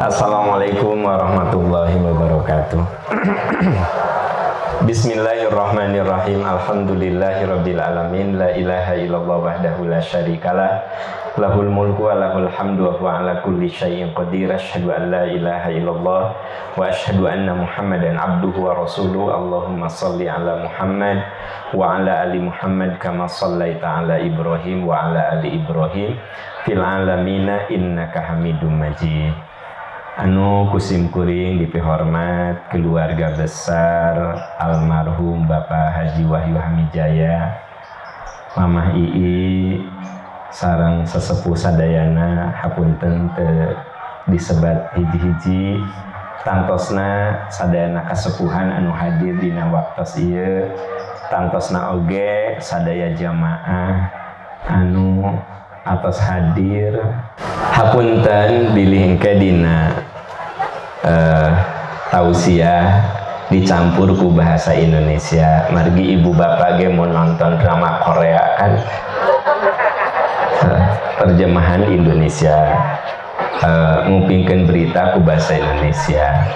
Assalamualaikum warahmatullahi wabarakatuh. Bismillahirrahmanirrahim. Alhamdulillahirabbil alamin. La ilaha illallah wahdahu la syarikalah. Lahul mulku wa lahul hamdu wa huwa ala kulli syai'in qadir. Asyhadu an la ilaha illallah wa asyhadu anna Muhammadan abduhu wa rasuluhu. Allahumma shalli ala Muhammad wa ala ali Muhammad kama shallaita ala Ibrahim wa ala ali Ibrahim fil alamina innaka Hamidum Majid. Anu kusim kuring dipihormat keluarga besar almarhum Bapak Haji Wahyu Hamidjaya, Mamah Ii sareng sesepuh sadayana hapunten teu disebat hiji-hiji, tangtosna sadayana kasepuhan anu hadir dina waktos ieu, tangtosna oge sadaya jamaah anu atas hadir hapunten bilihke dina tausiah dicampur ku bahasa Indonesia. Margi ibu bapak ge mau nonton drama Korea kan terjemahan Indonesia, ngupingkeun berita ku bahasa Indonesia.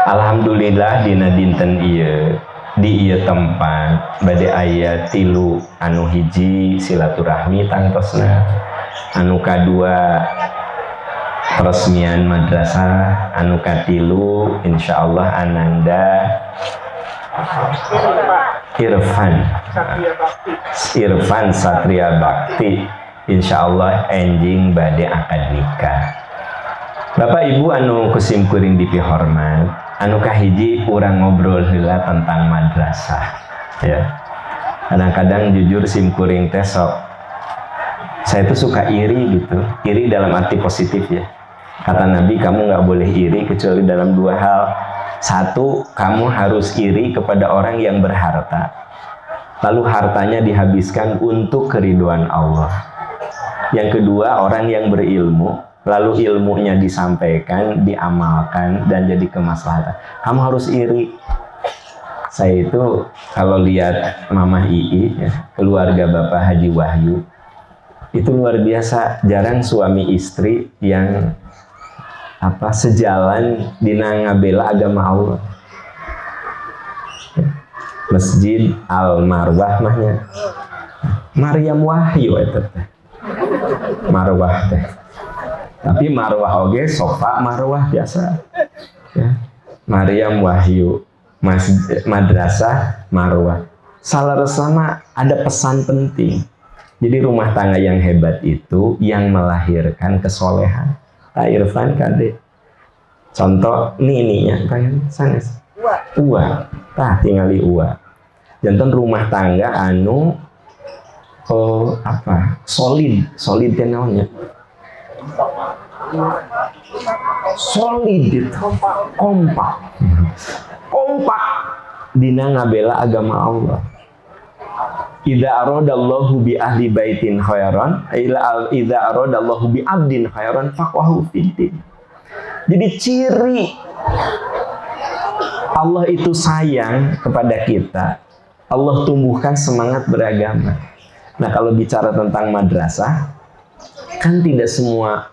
Alhamdulillah dina dinten ieu di ieu tempat bade aya 3 anu hiji silaturahmi tangtosna, anu kadua peresmian madrasah, anu katilu insyaallah ananda Irfan Satria Bakti insyaallah enjing bade akad nikah. Bapak Ibu anu kusim kuring dipihormat, anu kahiji urang ngobrol heula tentang madrasah ya. Kadang-kadang jujur sim kuring teh sok saya tuh suka iri gitu, iri dalam arti positif ya. Kata Nabi, kamu nggak boleh iri kecuali dalam 2 hal. 1, kamu harus iri kepada orang yang berharta, lalu hartanya dihabiskan untuk keriduan Allah. Yang kedua, orang yang berilmu, lalu ilmunya disampaikan, diamalkan, dan jadi kemaslahatan. Kamu harus iri. Saya itu kalau lihat Mamah Ii, ya, keluarga Bapak Haji Wahyu, itu luar biasa. Jarang suami istri yang sejalan dina ngabela agama Allah. Masjid Al-Marwah mahnya Maryam Wahyu itu teh. Marwah teh. Tapi marwah oge sofa marwah biasa. Ya. Maryam Wahyu, madrasah marwah. Salaresna ada pesan penting. Jadi rumah tangga yang hebat itu yang melahirkan kesolehan. Irfan kade. Contoh ininya pengen sanes. Uwa. Tah tingali uwa. Janten rumah tangga anu solid kan namanya. Solid itu. Kompak dina ngabela agama Allah. Idza aradallahu bi ahli baitin khairan idza aradallahu bi abdin khairan faqahu fiddin. Jadi ciri Allah itu sayang kepada kita, Allah tumbuhkan semangat beragama. Nah, kalau bicara tentang madrasah, kan tidak semua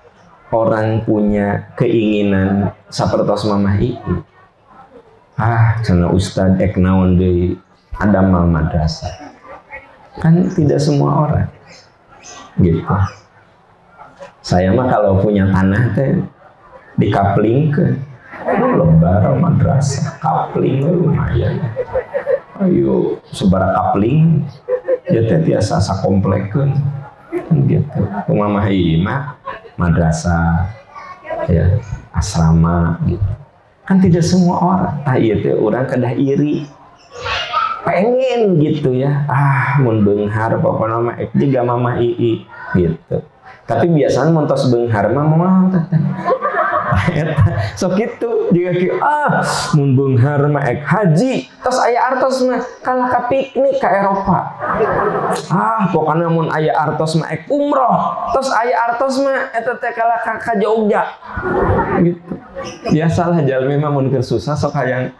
orang punya keinginan sapertos Mamah Ii. Cenah ustad ek naon deui ada mal madrasah. Kan tidak semua orang gitu. Saya mah kalau punya tanah teh dikaplingkeun, lebar madrasah kapling lumayan. Ayo sebara kapling ya teh tiasa sakomplekkeun kan gitu. Mamah Ii mah madrasah ya asrama gitu. Kan tidak semua orang. Ieu teh urang kedah iri. Pengen gitu ya, mun beunghar pokona mah ek jiga Mamah Ii gitu. Tapi biasanya montos beunghar mah moal teh. Sok kitu jiga kieu mun beunghar mah ek haji, tos aya artos mah kalah ka piknik ka Eropa. Pokona mun aya artos mah ek umroh, tos aya artos mah eta teh kalah ka Jogja. Gitu. Biasalah jalmi mah mun keur susah sok hayang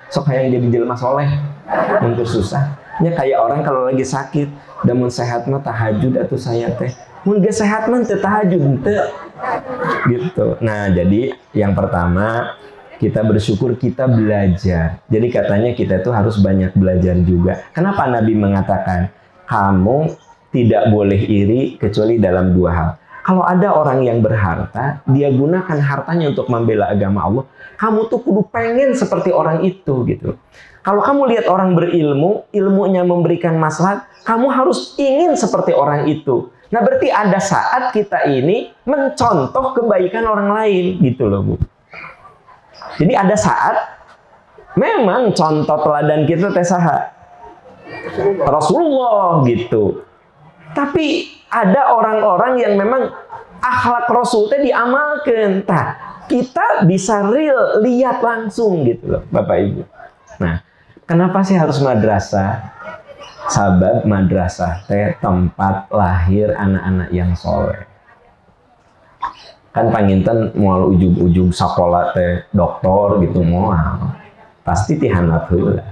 jadi jelema soleh. Mun keur susah nya kayak orang kalau lagi sakit, da mun sehat mah tahajud atuh saya teh. Mun ge sehat mah teu tahajud teu. Gitu. Nah, jadi yang pertama kita bersyukur kita belajar. Jadi katanya kita tuh harus banyak belajar juga. Kenapa Nabi mengatakan kamu tidak boleh iri kecuali dalam dua hal. Kalau ada orang yang berharta, dia gunakan hartanya untuk membela agama Allah, kamu tuh kudu pengen seperti orang itu gitu. Kalau kamu lihat orang berilmu, ilmunya memberikan maslahat, kamu harus ingin seperti orang itu. Nah, berarti ada saat kita ini mencontoh kebaikan orang lain gitu loh, Bu. Jadi ada saat memang contoh teladan kita teh saha Rasulullah gitu. Tapi ada orang-orang yang memang akhlak Rasul teh diamalkan. Nah, kita bisa real lihat langsung gitu loh, Bapak Ibu. Nah, kenapa sih harus madrasah? Sabab madrasah teh tempat lahir anak-anak yang soleh. Kan panginten moal ujung-ujung sekolah teh doktor gitu moal. Pasti tihanap heula.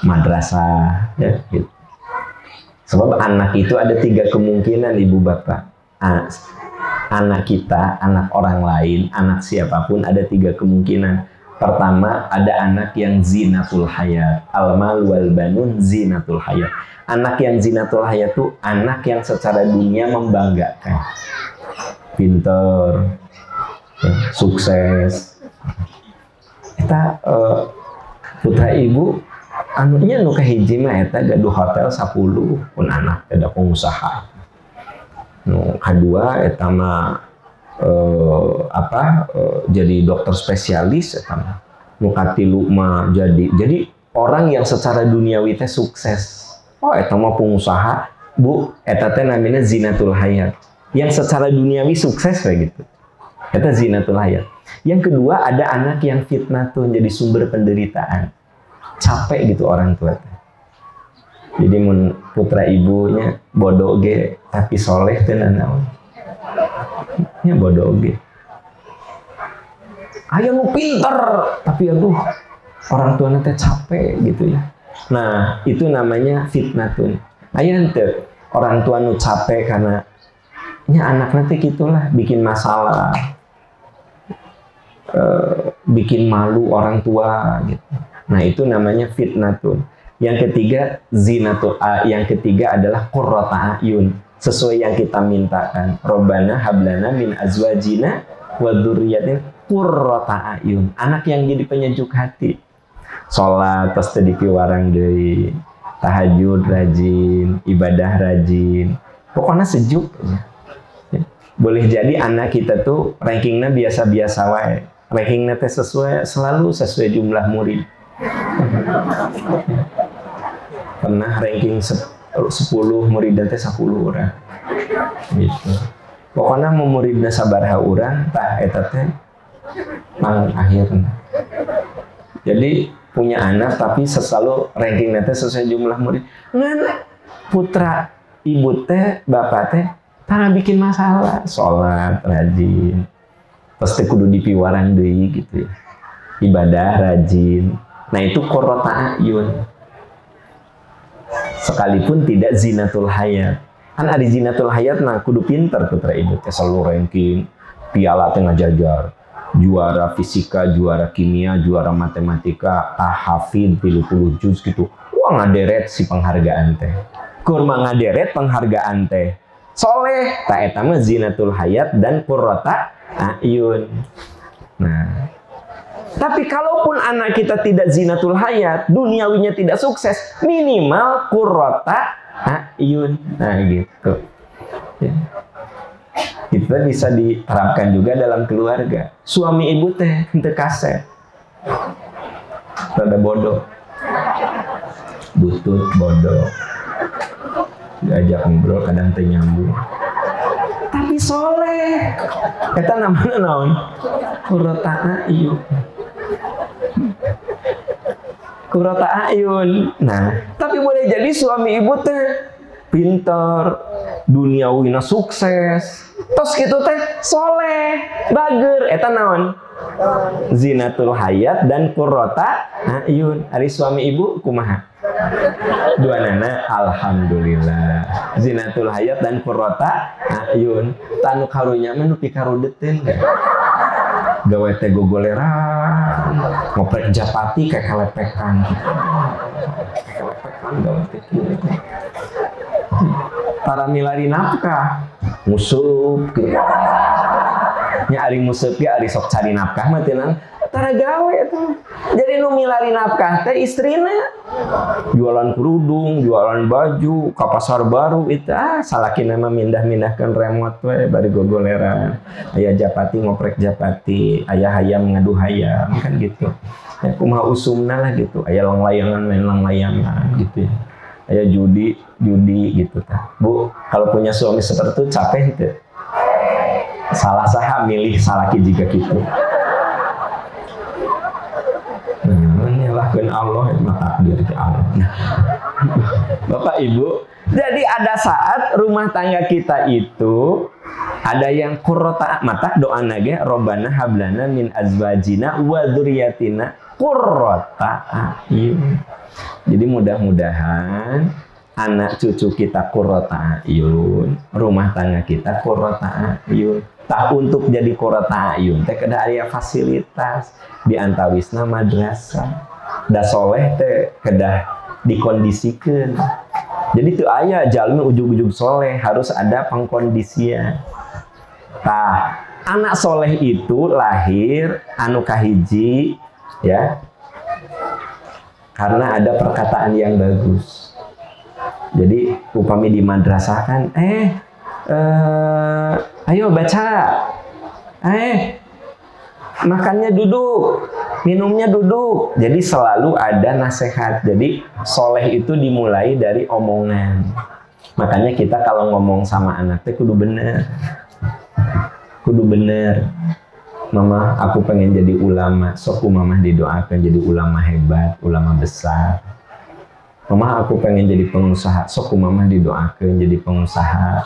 Madrasah ya gitu. Sebab anak itu ada 3 kemungkinan Ibu Bapak. Anak kita, anak orang lain, anak siapapun ada 3 kemungkinan. Pertama, ada anak yang zinatul hayat. Al-mal wal banun zinatul hayat. Anak yang zinatul hayat itu anak yang secara dunia membanggakan. Pinter, ya, sukses. Kita putra ibu anunya nu kahiji mah eta gaduh hotel 10 pun anak ada pengusaha. Nu kadua eta mah jadi dokter spesialis eta mah. Nu katilu mah jadi orang yang secara duniawi teh sukses. Oh eta mah pengusaha, Bu, eta teh namanya zinatul hayat. Yang secara duniawi sukses kayak gitu. Eta zinatul hayat. Yang kedua ada anak yang fitnatun jadi sumber penderitaan. Capek gitu orang tua. Jadi mun putra ibunya bodoh ge tapi soleh teh naon. Nya bodoh ge. Aya nu pinter tapi aduh orang tuanya teh capek gitu ya. Nah, itu namanya fitnatun. Aya henteu orang tua nu capek karena nya anak nanti gitulah bikin masalah, bikin malu orang tua gitu. Nah itu namanya fitnatun. Yang ketiga zinatul yang ketiga adalah qurrata ayun, sesuai yang kita mintakan. Robbana hablana min azwajina wa dzurriyyatina qurrata ayun, anak yang jadi penyejuk hati. Salat terus teu dipiwarang deui, tahajud rajin, ibadah rajin, pokoknya sejuk ya. Boleh jadi anak kita tuh rankingnya biasa-biasa wae. Rankingnya teh selalu sesuai jumlah murid. Pernah ranking 10 murid teh 10 orang. Gitu. Pokoknya mau muridna sabaraha urang tah eta teh mang akhirna. Jadi punya anak tapi selalu rankingnya teh sesuai jumlah murid. Ngan putra ibu teh bapak teh karena bikin masalah, sholat rajin, pasti kudu dipiwaran deui gitu ya, ibadah rajin. Nah itu qurrata ayun. Sekalipun tidak zinatul hayat, kan ada zinatul hayat, nah kudu pinter putra ibu teh selalu ranking, piala teh ngajajar, juara fisika, juara kimia, juara matematika, hafid 30 juz gitu. Wah ngaderet si penghargaan teh, kurma ngaderet penghargaan teh. Soleh, tak eta mah zinatul hayat dan qurrata ayun. Nah, tapi kalaupun anak kita tidak zinatul hayat, duniawinya tidak sukses, minimal qurrata ayun. Nah, gitu. Ya. Itu bisa diterapkan juga dalam keluarga. Suami ibu teh henteu kaset. Rada bodoh. Butut bodoh. Diajak ngobrol kadang teh nyambung. Tapi soleh. Eta namanya naon? Qurrata ayun. Qurrata ayun. Nah, tapi boleh jadi suami ibu teh pinter, duniawina sukses. Terus gitu teh soleh, bager. Eta naon? Zinatul hayat dan qurrata ayun. Ari suami ibu kumaha? Dua nana alhamdulillah. Zinatul hayat dan qurrata ayun. Tanu karunya mah nu pikarudeteun kan. Gawe teh gogoleran, ngoprek japati kayak kelepekan. Kelepekan gawe teh kieu. Para milari nafkah, musup gitu. Nya ari musup ge ari sok cari nafkah mah teu nang tara gawe tuh. Jadi nu milari nafkah teh istrina. Jualan kerudung, jualan baju, ka pasar baru itu salakina mah mindah-mindahkeun remote we bari gogoleran. Aya japati ngoprek japati, aya hayam ngadu hayam kan gitu. Ya kumaha usumna lah gitu. Aya langlayangan main langlayangan gitu ya. Aya judi gitu tah. Bu, kalau punya suami seperti itu capek teu? Salah saha milih salaki jika gitu. Menyalahkan Allah emang takdir ke Allah. Bapak Ibu, jadi ada saat rumah tangga kita itu ada yang qurrata mata doa nage Robbana hablana min azwajina wa dzurriyyatina qurrata a'yun. Jadi mudah-mudahan anak cucu kita qurrata a'yun, rumah tangga kita qurrata a'yun. Tah untuk jadi qurrata a'yun teh kada aya fasilitas di antawisna madrasah. Da soleh teh kedah dikondisikan. Jadi tuh aya jalmi ujug-ujug soleh, harus ada pengkondisian. Tah anak soleh itu lahir anu kahiji ya karena ada perkataan yang bagus. Jadi upami di madrasah kan ayo baca, makannya duduk, minumnya duduk. Jadi selalu ada nasihat. Jadi soleh itu dimulai dari omongan. Makanya kita kalau ngomong sama anak teh kudu bener. Kudu bener. Mama, aku pengen jadi ulama. Sok mama didoakan jadi ulama hebat, ulama besar. Mama, aku pengen jadi pengusaha. Sok mama didoakan jadi pengusaha.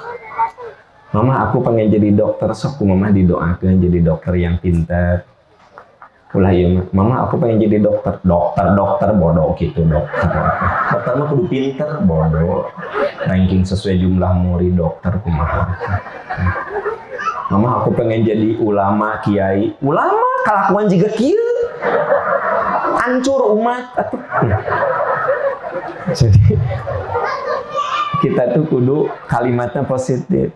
Mama, aku pengen jadi dokter. Sok mama didoakan jadi dokter yang pintar. Ulah iya mama, aku pengen jadi dokter. Dokter bodoh gitu dokter. Dokter mah kudu pinter bodoh. Ranking sesuai jumlah murid dokter kumaha. Mama, aku pengen jadi ulama, kiai. Ulama kelakuan juga kieu. Hancur umat atuh. Jadi kita tuh kudu kalimatnya positif.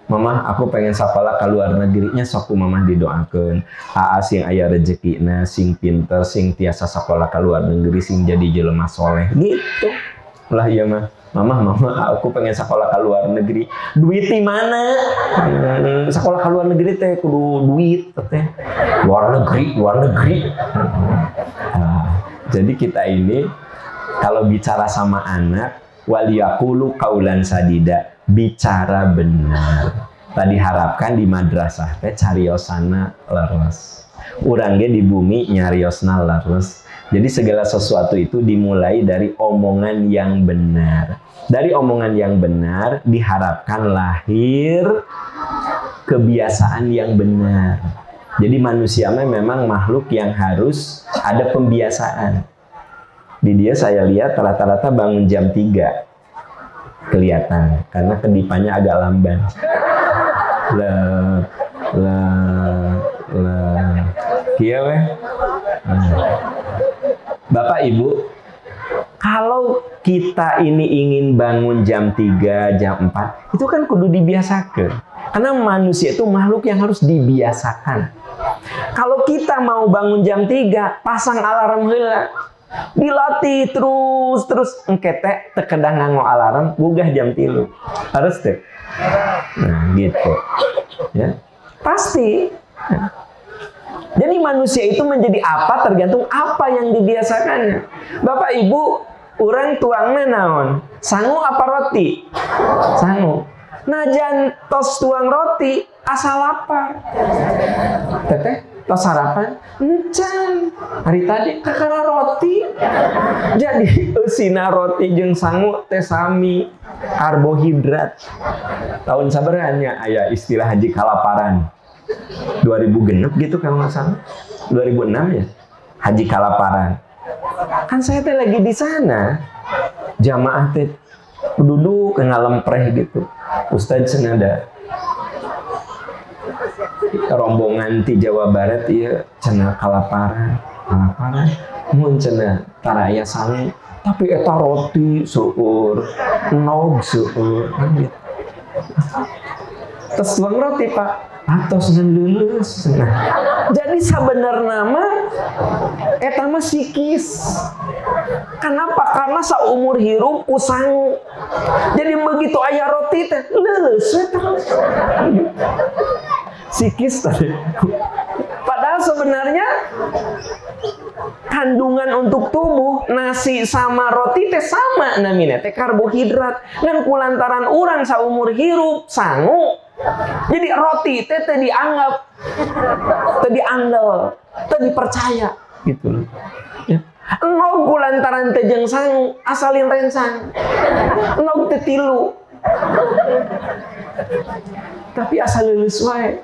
Mama, aku pengen sekolah ke luar negerinya, sok mama didoakeun. Aa sing aya rezekina, sing pinter, sing tiasa sekolah ke luar negeri, sing jadi jelema soleh. Gitu. Lah iya mah. Mama, aku pengen sekolah ke luar negeri. Duit di mana? Sekolah ke luar negeri teh kudu duit teh. Luar negeri. Nah, jadi kita ini kalau bicara sama anak, waliyaqulu qaulan sadida. Bicara benar. Tadi harapkan di madrasah teh cariosana leres. Urang ge di bumi nyariosna leres. Jadi segala sesuatu itu dimulai dari omongan yang benar. Dari omongan yang benar diharapkan lahir kebiasaan yang benar. Jadi manusia memang makhluk yang harus ada pembiasaan. Di dia saya lihat rata-rata bangun jam 3. Kelihatan karena kedipannya agak lamban. Kieu weh. Bapak Ibu, kalau kita ini ingin bangun jam 3, jam 4, itu kan kudu dibiasakan. Karena manusia itu makhluk yang harus dibiasakan. Kalau kita mau bangun jam 3, pasang alarm heula. Dilatih terus engkete tekedah nganggo alarm gugah jam 3 harus teh. Nah gitu ya pasti ya. Jadi manusia itu menjadi apa tergantung apa yang dibiasakannya. Bapak Ibu, orang tuangna naon? Sangu apa roti? Sangu. Najan tos tuang roti asal lapar. Teteh tos sarapan encan hari tadi kakara roti jadi eusina roti jeung sangu teh sami karbohidrat. Tahun sabaranya aya istilah haji kalaparan 2000 genep gitu kalau nggak salah 2006 ya haji kalaparan kan saya teh lagi di sana jamaah teh duduk ngalempreh gitu. Ustadz senada rombongan di Jawa Barat ya cenah kalaparan mun cenah taraya sangu tapi eta roti seueur nog seueur kan gitu. Terus bang roti pak atos ngan lulus. Nah, jadi sebenarnya mah eta mah sikis. Kenapa? Karena saumur hirup usang. Jadi begitu aya roti teh lulus sikis tadi. Padahal sebenarnya kandungan untuk tubuh nasi sama roti teh sama namina teh karbohidrat. Dan kulantaran urang saumur hirup sangu. Jadi roti teh dianggap, diandal, dipercaya gitu loh. Ya. Enog kulantaran teh jeung sangu asalin rensang. Enog teh tilu. Tapi asal lulus wae.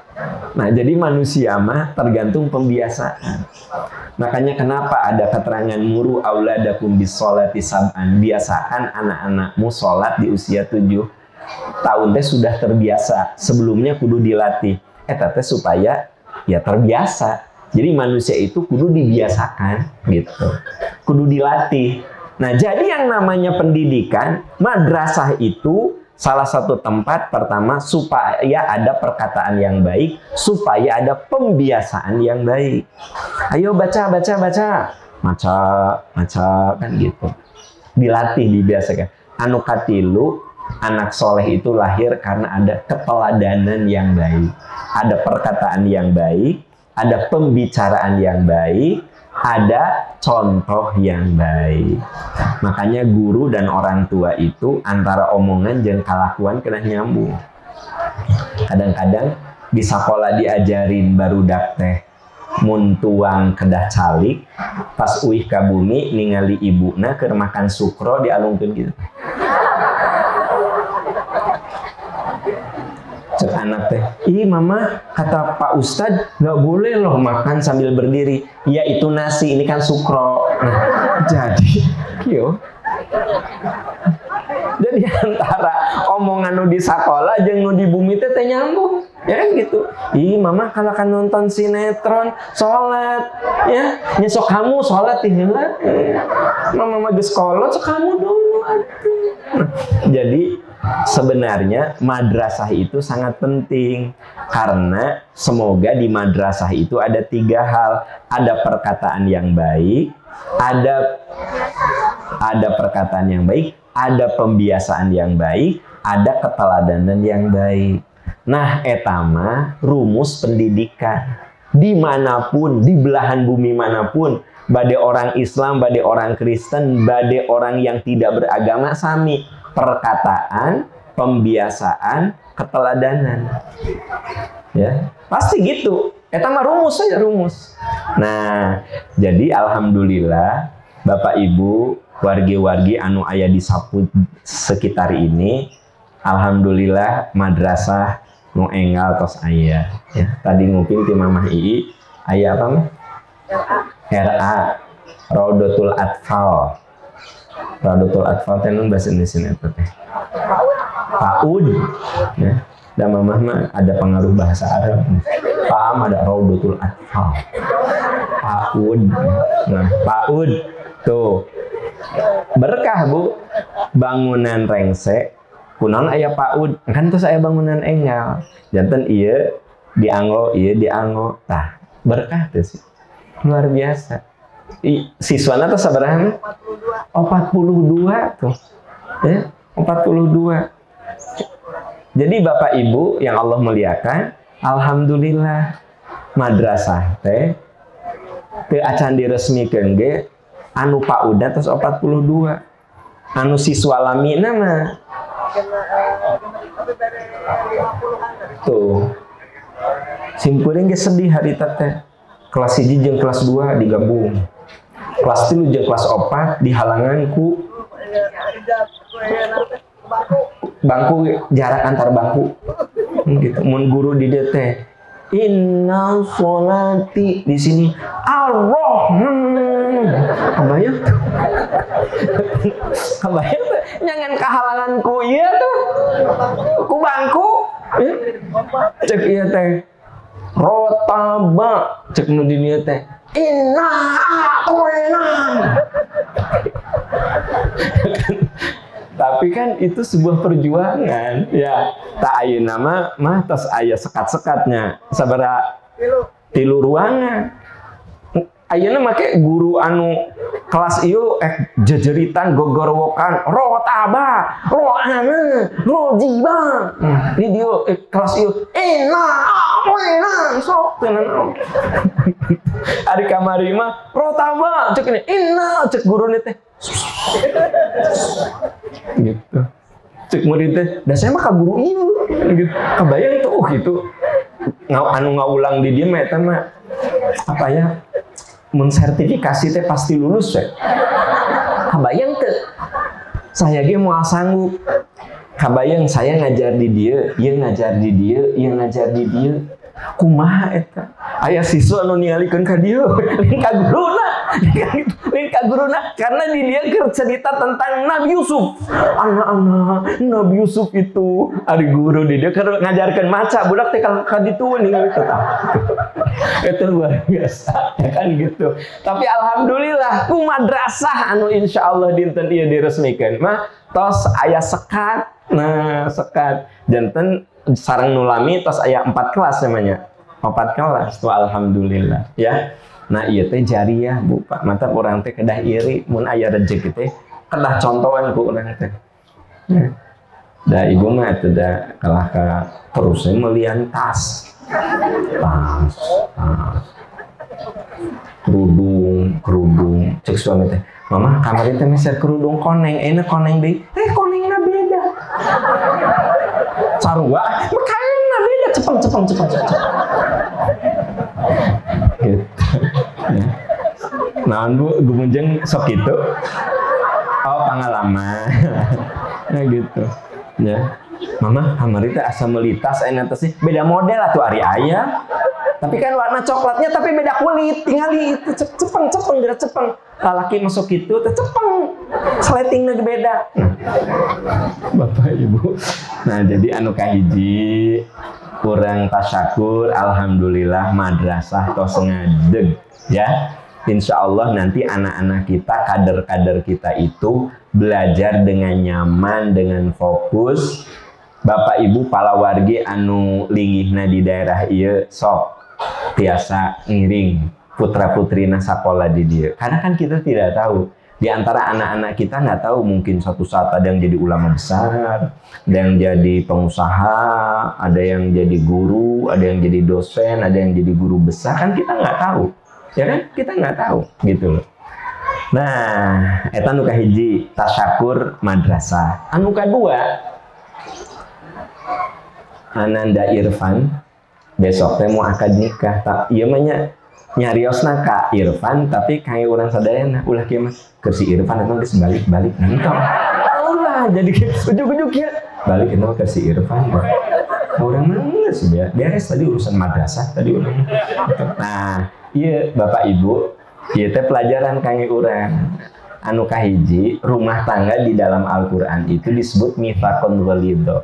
Nah, jadi manusia mah tergantung pembiasaan. Makanya kenapa ada keterangan muru auladakum bisolati sab'an. Biasakan anak-anakmu sholat di usia 7 tahun teh sudah terbiasa. Sebelumnya kudu dilatih. Eta teh supaya ya terbiasa. Jadi manusia itu kudu dibiasakan gitu. Kudu dilatih. Nah, jadi yang namanya pendidikan, madrasah itu salah satu tempat pertama supaya ada perkataan yang baik, supaya ada pembiasaan yang baik. Ayo baca kan gitu. Dilatih, dibiasakan. Anu katilu, anak soleh itu lahir karena ada keteladanan yang baik, ada perkataan yang baik, ada pembicaraan yang baik, ada contoh yang baik. Makanya guru dan orang tua itu antara omongan jeung kalakuan kena nyambung. Kadang-kadang di sekolah diajarin barudak teh mun tuang kedah calik, pas uih ka bumi ningali ibuna keur makan sukro dialungkeun gitu. Cek anak teh, ih mama kata Pak Ustadz nggak boleh loh makan sambil berdiri. Ya itu nasi, ini kan sukro. Nah, jadi antara omongan nu di sekolah jeung nu di bumi teh nyambung, ya kan gitu. Ih mama kalau kan nonton sinetron sholat, ya nyesok kamu sholat heula. Mama mah geus kolot sok kamu dulu. Nah, jadi sebenarnya madrasah itu sangat penting karena semoga di madrasah itu ada 3 hal. Ada perkataan yang baik, ada perkataan yang baik, ada pembiasaan yang baik, ada keteladanan yang baik. Nah, etama rumus pendidikan dimanapun, di belahan bumi manapun, bade orang Islam, bade orang Kristen, bade orang yang tidak beragama sami. Perkataan, pembiasaan, keteladanan. Ya, pasti gitu. Eta mah rumus saja, rumus. Nah, jadi alhamdulillah Bapak Ibu, wargi-wargi anu aya di sapu sekitar ini, alhamdulillah madrasah nu enggal tos aya. Ya, tadi nguping ti Mamah Ii aya apa mah? RA, Raudatul Atfal. Raudatul Atfal teh bahasa Indonesia eta teh. PAUD. Ya. Dan Mamah mah ada pengaruh bahasa Arab. Paham ada Raudatul Atfal. PAUD. Nah, PAUD tuh. Berkah Bu. Bangunan rengse kunaon aya PAUD. Kan terus aya bangunan enggal. Janten ieu dianggo, ieu dianggo. Tah, berkah tuh sih. Luar biasa. Siswana tuh sabaraha? 42 tuh. Ya, 42. Jadi Bapak Ibu yang Allah muliakan, alhamdulillah madrasah teh teu acan diresmikeun ge anu pauda tos 42. Anu siswa lamina mah tuh. Simkuring ge sedih harita teh. Kelas 1 jeung kelas 2 digabung. Kelas 3 jeung kelas 4 dihalangan ku bangku, jarak antar bangku gitu. Mun guru di DT inna sholati di sini Allah Kebayang tuh. Kebayang tuh nyangan kehalangan ku ieu tuh. Ku bangku. Cek ieu teh. Rotaba cek nu di dieu teh. Inna atoina. Tapi kan itu sebuah perjuangan ya. Tak ayeuna mah tos aya sekat-sekatnya sabaraha tilu ruangan. Ayeuna make guru anu kelas ieu jejeritan gogorwokan rotaba roana rojiba di dieu kelas ieu ena wena sok tenan ari kamari mah rotaba cek ini inna cek gurune teh gitu cek murid teh da saya mah ka guru ieu gitu kebayang tuh gitu anu ngaulang di dieu mah eta mah apa ya mensertifikasi teh pasti lulus ya. Kabayang teh saya ge moal sanggup. Kabayang saya ngajar di dia, ieu ngajar di dia, ieu ngajar di dia. Kumaha eta? Aya siswa anu ningalikeun ka dieu, lain ka guruna. Lain ka guruna karena di dia keur cerita tentang Nabi Yusuf. Anak-anak Nabi Yusuf itu ari guru di dia keur ngajarkeun maca, budak teh ka ditu ningali tetap. Itu luar biasa ya kan gitu. Tapi alhamdulillah ku madrasah anu insyaallah dinten ieu diresmikeun mah tos aya sekat. Nah, sekat janten sareng nulami tos aya 4 kelas namanya. 4 kelas tuh alhamdulillah ya. Nah, ieu teh jariah Bu Pak. Mata urang teh kedah iri mun aya rezeki teh kedah contohan ku urang teh. Da ibu mah teh da kalah ka terusnya melian tas. Kerudung cek suami teh mama kamari teh meser kerudung koneng enak koneng deui konengna beda sarua kainna beda cepeng gitu naon Bu gumunjeng sok kitu pengalaman nah gitu ya mama kamari teh asa meuli tas aya tasnya beda model atuh ari aya tapi kan warna coklatnya tapi beda kulit tingali itu cepeng beda cepeng lalaki masuk itu teh cepeng sletingnya beda Bapak Ibu. Nah jadi anu kahiji kurang tasyakur alhamdulillah madrasah tos ngadeg ya. Insya Allah nanti anak-anak kita kader-kader kita itu belajar dengan nyaman dengan fokus. Bapak Ibu palawargi anu linggihna di daerah ieu sok tiasa ngiring putra-putrina sakola di dia. Karena kan kita tidak tahu di antara anak-anak kita nggak tahu mungkin suatu saat ada yang jadi ulama besar, ada yang jadi pengusaha, ada yang jadi guru, ada yang jadi dosen, ada yang jadi guru besar kan kita nggak tahu, ya kan kita nggak tahu gitu loh. Nah, eta nu kahiji tasyakur madrasah. Anu kadua Ananda Irfan besok teh mau akad nikah tak ieu mah nyariosna ka Irfan tapi kayak orang sadayana ulah kieu mah keur si Irfan emang geus balik nentong ulah jadi ujug-ujug ya balik emang keur si Irfan orang mah geus beres tadi urusan madrasah tadi urang. Nah ieu Bapak Ibu ieu teh pelajaran kangge urang anu kahiji rumah tangga di dalam Al-Qur'an itu disebut mitsaqun ghalidho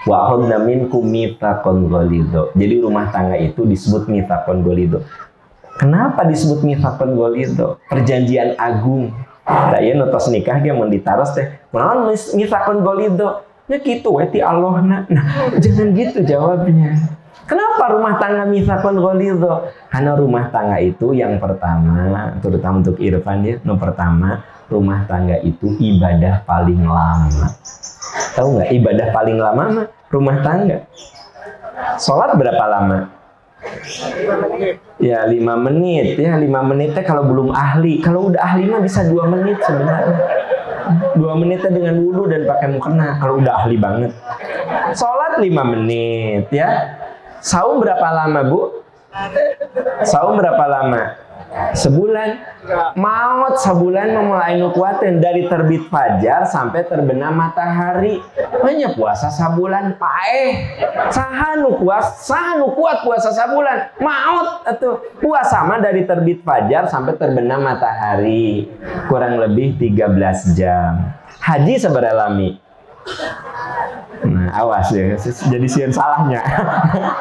wa khadna minkum mitsaqan ghalidho. Jadi rumah tangga itu disebut mitsaqan ghalidho. Kenapa disebut mitsaqan ghalidho? Perjanjian agung. Da ieu nu tos nikah ge mun ditaros teh, naon mitsaqan ghalidho? Ya kitu we ti Allahna. Nah, jangan gitu jawabnya. Kenapa rumah tangga mitsaqan ghalidho? Karena rumah tangga itu yang pertama, terutama untuk Irfan ya, yang pertama, rumah tangga itu ibadah paling lama. Tahu nggak ibadah paling lama mah rumah tangga. Sholat berapa lama? Ya 5 menit ya 5 menitnya kalau belum ahli. Kalau udah ahli mah bisa 2 menit sebenarnya. 2 menitnya dengan wudhu dan pakai mukena kalau udah ahli banget. Sholat 5 menit ya. Saum berapa lama Bu? Saum berapa lama? Sebulan. Maut sebulan memulai nukuatin dari terbit fajar sampai terbenam matahari. Hanya puasa sabulan paeh. Saha nu kuat puasa sabulan. Maut atuh. Puasa mah dari terbit fajar sampai terbenam matahari. Kurang lebih 13 jam. Haji sabaraha lami? Nah, awas ya, jadi sieun salahnya.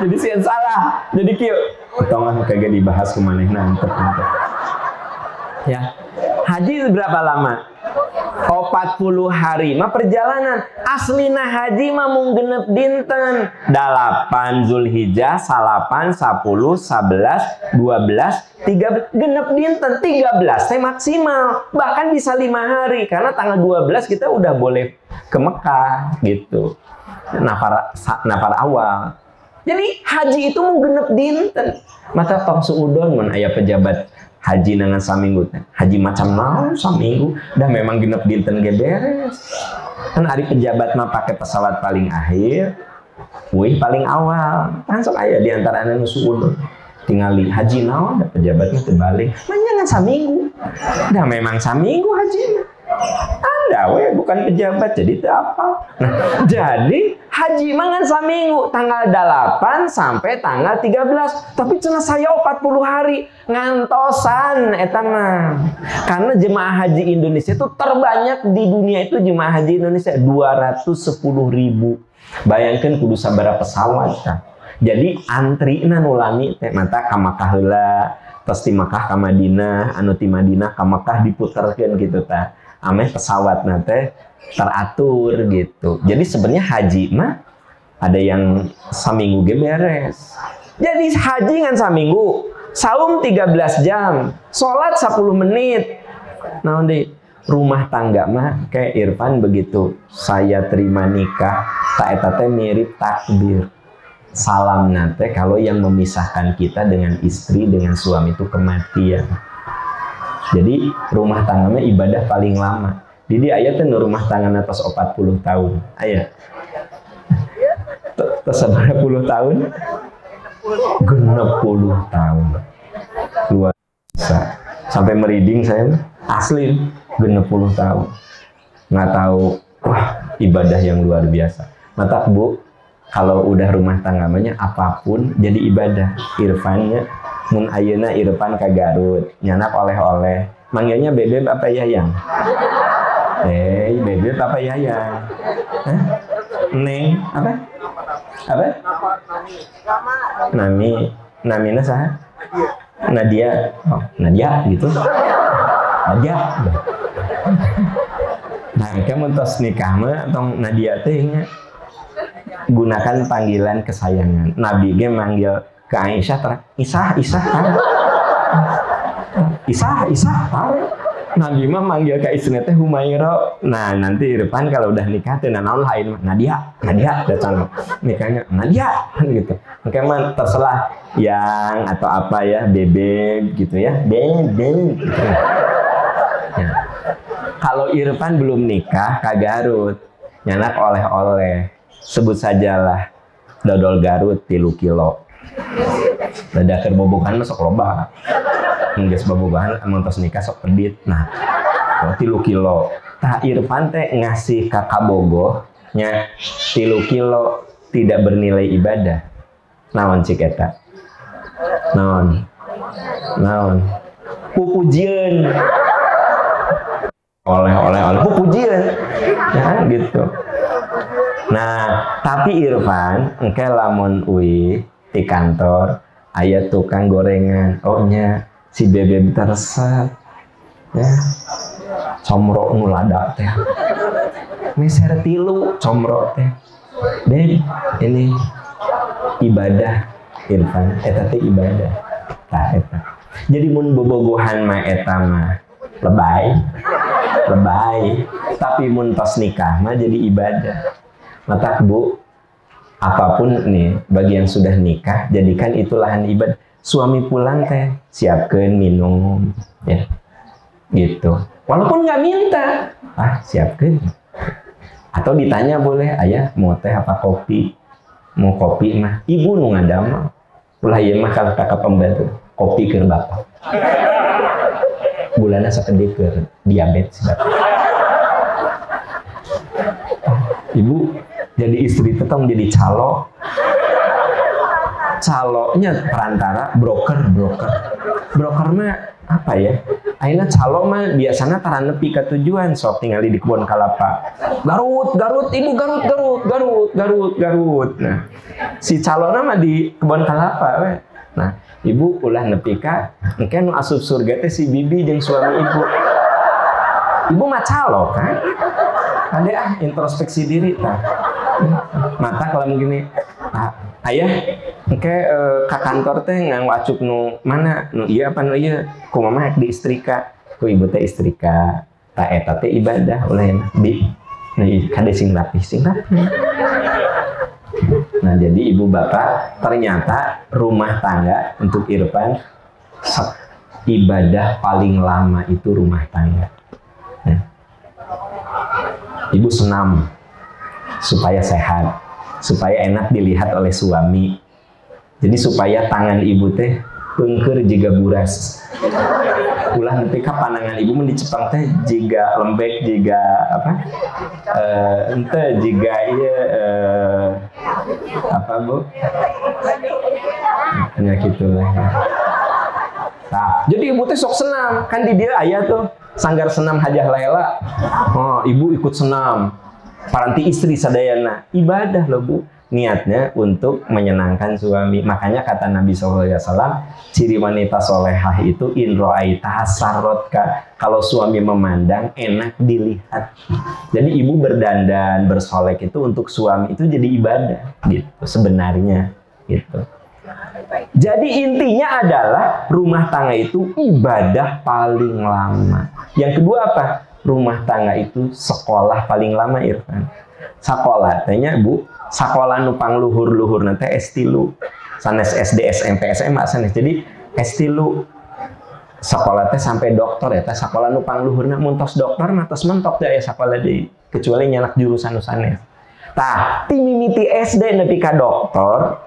Jadi sieun salah. Jadi kieu tong kagak dibahas kumanehna antep. Ya. Haji berapa lama? 40 hari mah perjalanan. Aslina haji mah mung genep dinten. 8 Zulhijjah, 8, 10, 11, 12, 13 genep dinten. 13 teh maksimal. Bahkan bisa 5 hari karena tanggal 12 kita udah boleh ke Mekah gitu. Nafar awal. Jadi haji itu mung genep dinten. Mata tong suudon mun aya pejabat haji nangan saminggu, haji macam naon saminggu, dah memang genep dinten ge beres. Kan hari pejabat mah pakai pesawat paling akhir, wih paling awal. Langsung aya di antara anu suudon. Tingali haji naon, da pejabatnya terbalik. Mah jangan saminggu. Dah memang saminggu haji. Anda we bukan pejabat jadi itu apa? Nah, jadi haji mangan saminggu tanggal 8 sampai tanggal 13. Tapi cenah saya 40 hari ngantosan eta mah. Karena jemaah haji Indonesia itu terbanyak di dunia itu jemaah haji Indonesia 210.000. Bayangkan kudu sabaraha pesawat kan. Jadi antrina nu lami teh mata ka Makkah heula, tos ti Makkah ka Madinah, anu ti Madinah ka Makkah diputerkeun gitu tah. Ameh pesawat nanti teratur gitu. Jadi sebenarnya haji mah ada yang saminggu ge beres. Jadi haji kan saminggu, saum 13 jam, sholat 10 menit. Nah di rumah tangga mah kayak Irfan begitu. Saya terima nikah, tak eta teh mirip takbir. Salam nanti kalau yang memisahkan kita dengan istri dengan suami itu kematian. Jadi rumah tangganya ibadah paling lama. Jadi ayat itu rumah tangga atas 40 tahun. Ayat. Terus berapa puluh tahun? 60 tahun. Luar biasa. Sampai merinding saya. Asli 60 tahun. Nggak tahu. Wah, ibadah yang luar biasa. Mata Bu, kalau udah rumah tangganya apapun jadi ibadah. Irfannya mun ayeuna Irfan ka Garut nyanak oleh-oleh manggilnya Bebeb apa Yayang? Bebeb apa Yayang? Hah? Neng apa? Apa? Namina saha? Nadia. Oh, Nadia gitu. Nadia. Nah, kamu tos nikah mah tong Nadia teh gunakan panggilan kesayangan. Nabi ge manggil ke Aisyah Isah Nabi mah manggil ke istrinya teh Humaira. Nah nanti depan kalau udah nikah teh naon lain Nadia datang nikahnya Nadia gitu. Mungkin mah terserah yang atau apa ya bebek gitu ya bebek gitu. Ya. Kalau Irfan belum nikah ke Garut nyanak oleh-oleh sebut sajalah dodol Garut 3 kilo. Dadaker bobogan masuk loba. Geus bobogan amun tos nikah sok pedit. Nah, 3 kilo. Tah Irfan teh ngasih ka Kabogoh nya 3 kilo tidak bernilai ibadah. Naon cik eta? Naon? Pupujieun. Oleh pupujieun. Ya gitu. Nah, tapi Irfan engke lamun uwi di kantor aya tukang gorengan, ohnya si Bebeb tersat ya comro nu lada teh meser 3 comro teh Beb ini ibadah Irfan eta teh ibadah tah eta jadi mun bobogohan mah eta mah lebay tapi mun tos nikah mah jadi ibadah. Mata Bu, apapun nih bagi yang sudah nikah jadikan itu lahan ibadah. Suami pulang teh siapkan minum ya gitu walaupun nggak minta siapkan atau ditanya boleh ayah mau teh apa kopi mau kopi mah ibu nu ngadama ulah ieu mah kalau kakak pembantu kopi keur bapak Gulana sekedip ke diabetes. Ibu jadi istri itu tong jadi calo. Calonya perantara broker mah apa ya? Akhirnya calo mah biasanya taran nepi ke tujuan, sok tinggal di kebun kelapa. Garut, ibu Garut. Nah, si calo mah di kebun kelapa we. Nah, ibu ulah nepi ka engke nu asup surga teh si bibi jeung suami ibu. Ibu mah calo kan? Ada introspeksi diri tah. Mata kalau begini, ayah, engke ka kantor teh ngang wacup nu mana, nu iya apa nu iya, ku mama hek diistrika, ku ibu teh istrika, ta eta teh ibadah ulah di, nah kade sing rapi. Nah jadi ibu bapak ternyata rumah tangga untuk Irfan ibadah paling lama itu rumah tangga. Nah, ibu senam supaya sehat, supaya enak dilihat oleh suami. Jadi supaya tangan ibu teh pengker jiga buras. Ulah nepi ka panangan ibu mun dicepang teh jiga lembek jiga apa? Ente jiga ieu apa Bu? Ya gitulah. Nah, jadi ibu teh sok senam, kan di dia aya tuh sanggar senam Hajah Laila. Oh, ibu ikut senam. Paranti istri sadayana ibadah loh Bu, niatnya untuk menyenangkan suami. Makanya kata Nabi SAW, ciri wanita solehah itu inro'aita sarotka, kalau suami memandang enak dilihat. Jadi ibu berdandan bersolek itu untuk suami itu jadi ibadah gitu sebenarnya gitu. Jadi intinya adalah rumah tangga itu ibadah paling lama. Yang kedua apa? Rumah tangga itu sekolah paling lama Irfan. Sekolah tanya Bu, sekolah nupang luhur nanti S3 sanes SD SMP SMA sanes. Jadi S3 sekolah teh sampai dokter ya, teh sekolah nupang luhurna muntos dokter matos mentok teh ya sekolah deui kecuali nyanak jurusan sanes. Tah ti mimiti SD nepi ka dokter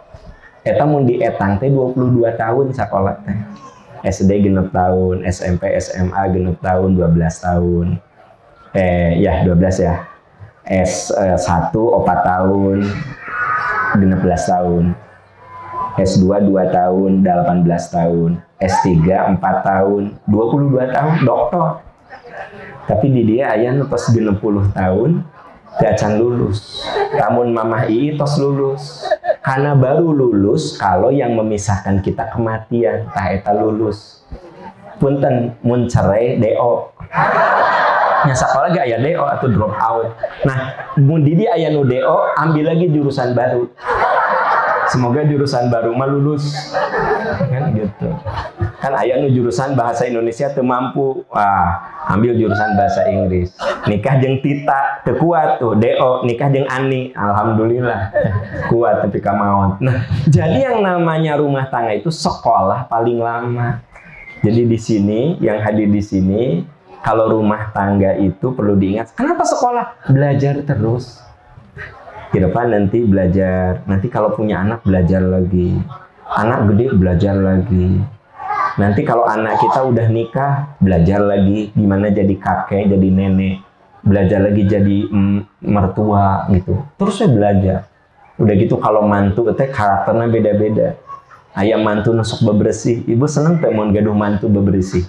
eta mun di etang teh 22 tahun sekolah teh. SD genep tahun, SMP SMA genep tahun 12 tahun. Ya 12 ya. S1 4 tahun 16 tahun. S2 2 tahun 18 tahun. S3 4 tahun 22 tahun doktor. Tapi di dia aya nu tos 60 tahun teu acan lulus. Lamun Mamah Ii tos lulus. Karena baru lulus kalau yang memisahkan kita kematian, tah eta lulus. Punten mun cerai DO. Nya sekolah gak aya DO atau drop out. Nah, mun di dia aya nu DO, ambil lagi jurusan baru. Semoga jurusan baru mah lulus. Kan gitu. Kan aya nu jurusan bahasa Indonesia teu mampu. Wah, ambil jurusan bahasa Inggris. Nikah jeung Tita teu kuat tuh, DO, nikah jeung Ani. Alhamdulillah. Kuat tapi ka maot. Nah, jadi yang namanya rumah tangga itu sekolah paling lama. Jadi di sini yang hadir di sini kalau rumah tangga itu perlu diingat, kenapa sekolah? Belajar terus. Ke depan nanti belajar, nanti kalau punya anak belajar lagi. Anak gede belajar lagi. Nanti kalau anak kita udah nikah, belajar lagi gimana jadi kakek, jadi nenek. Belajar lagi jadi mertua gitu. Terus saya belajar. Udah gitu kalau mantu teh karakternya beda-beda. Ayam mantu nusuk bebersih. Ibu seneng teh mun gaduh mantu bebersih.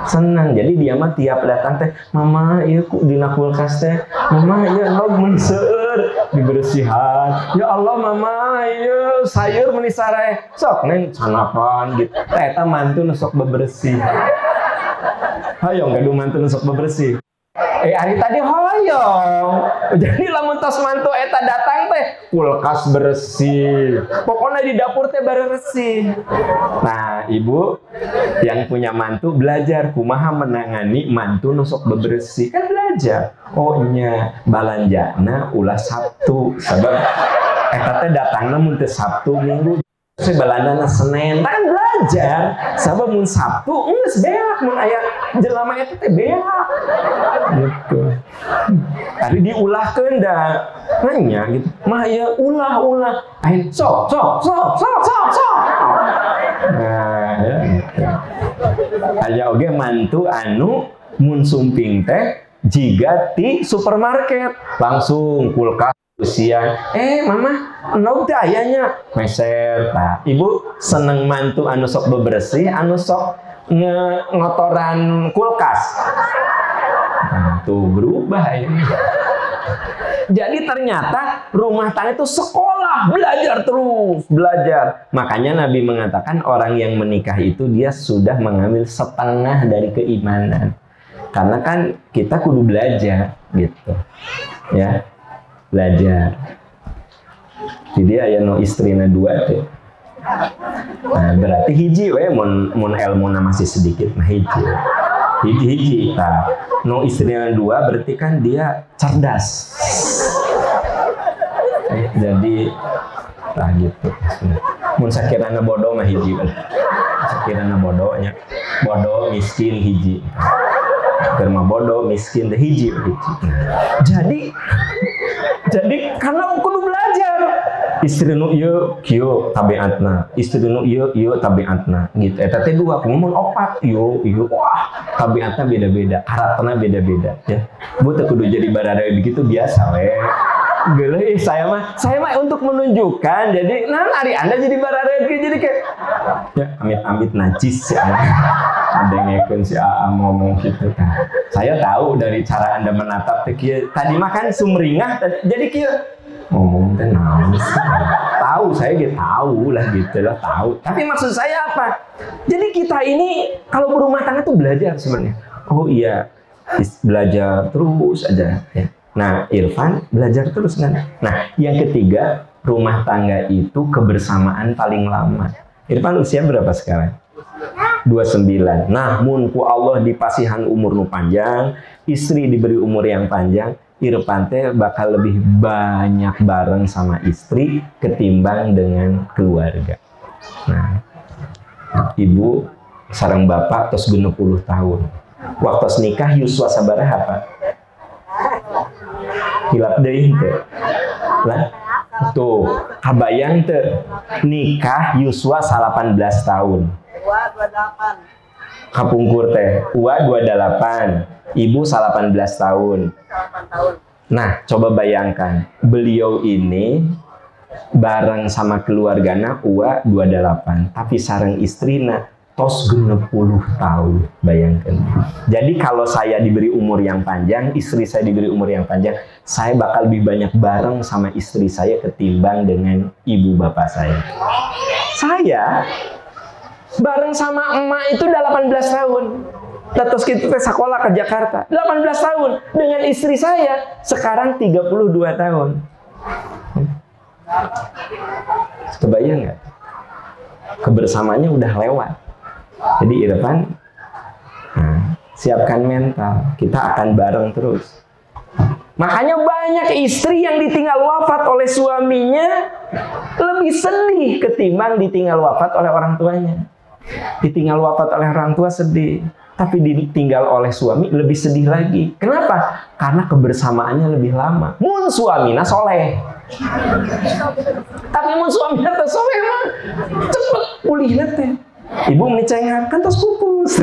Senang. Jadi dia mah tiap datang teh, "Mama, ieu ku dina kulkas teh. Mama, ieu log mun seueur diberesihan. Ya Allah, Mama, ieu sayur meuni sare. Sok neng sanapan gitu." Eta mantu nusuk bebersih. Hayong gaduh mantu nusuk bebersih. Hari tadi hoyong. Jadi lamun tos mantu eta datang teh kulkas bersih. Pokoknya di dapur teh bersih. Nah, ibu yang punya mantu belajar kumaha menangani mantu nusuk bebersih. Kan belajar. Oh nya balanjana ulah Sabtu. Sabab eta teh datangna mun teh Sabtu Minggu. Saya balandana Senin, kan belajar. Sabab mun Sabtu geus beak mun aya jelema eta teh beak. Gitu. Tadi diulahkeun da. Nanya gitu. Mah ya ulah. Ain sok. Nah, ya gitu. Aya oge mantu anu mun sumping teh jiga ti supermarket langsung kulkas usian mama enog teh ayanya meser. Nah ibu seneng mantu anu sok bebersih anu sok ngotoran kulkas. Nah, tuh berubah ini. Jadi ternyata rumah tangga itu sekolah, belajar terus, belajar. Makanya Nabi mengatakan orang yang menikah itu dia sudah mengambil setengah dari keimanan. Karena kan kita kudu belajar gitu. Ya. Belajar. Jadi aya no istrina dua tuh. Nah, berarti hiji we mun ilmuna masih sedikit mah hiji. Nah, no istrina dua berarti kan dia cerdas. Jadi nah gitu. Mun sakirana bodoh mah hiji kan. Sakirana bodohnya. Bodoh miskin hiji. Karena bodoh miskin teh hiji. Jadi karena kudu belajar. Istri nu ieu kieu tabiatna, istri nu ieu tabiatna gitu. Eta teh dua mun opat ieu wah tabiatna beda-beda, karakterna beda-beda ya. Bu teh kudu jadi bararae begitu biasa we. Geuleuh saya mah untuk menunjukkan. Jadi nah ari Anda jadi bararae jadi kayak ya amit-amit najis ya. Ada ngekun si AA ngomong gitu kan. Saya tahu dari cara Anda menatap teh kieu. Tadi makan sumringah jadi kieu. Ngomong teh naon sih? Tahu saya gitu tahu lah gitu lah tahu. Tapi maksud saya apa? Jadi kita ini kalau berumah tangga tuh belajar sebenarnya. Oh iya, belajar terus aja ya. Nah, Irfan belajar terus kan. Nah, yang ketiga, rumah tangga itu kebersamaan paling lama. Irfan usia berapa sekarang? 29. Nah, mun ku Allah dipasihan umur nu panjang, istri diberi umur yang panjang, Irfan teh bakal lebih banyak bareng sama istri ketimbang dengan keluarga. Nah, ibu sareng bapak tos 60 tahun. Waktu nikah yuswa sabaraha apa? Hilap deui teh. Lah, tuh, kabayang teh nikah yuswa 18 tahun. 28. Kapungkur teh, ua 28. Ibu 18 tahun. Nah, coba bayangkan, beliau ini bareng sama keluargana ua 28, tapi sareng istrina tos 60 tahun. Bayangkan. Jadi kalau saya diberi umur yang panjang, istri saya diberi umur yang panjang, saya bakal lebih banyak bareng sama istri saya ketimbang dengan ibu bapak saya. Saya bareng sama emak itu 18 tahun. Terus kita sekolah ke Jakarta 18 tahun. Dengan istri saya sekarang 32 tahun. Kebayang nggak? Kebersamaannya udah lewat. Jadi Irfan, siapkan mental. Kita akan bareng terus. Makanya banyak istri yang ditinggal wafat oleh suaminya lebih sedih ketimbang ditinggal wafat oleh orang tuanya. Ditinggal wafat oleh orang tua sedih, tapi ditinggal oleh suami lebih sedih lagi. Kenapa? Karena kebersamaannya lebih lama. Mun suamina soleh, tapi mun suamina teh soleh mah cepet pulihna teh. Ibu meni cenghar kan tos pupus.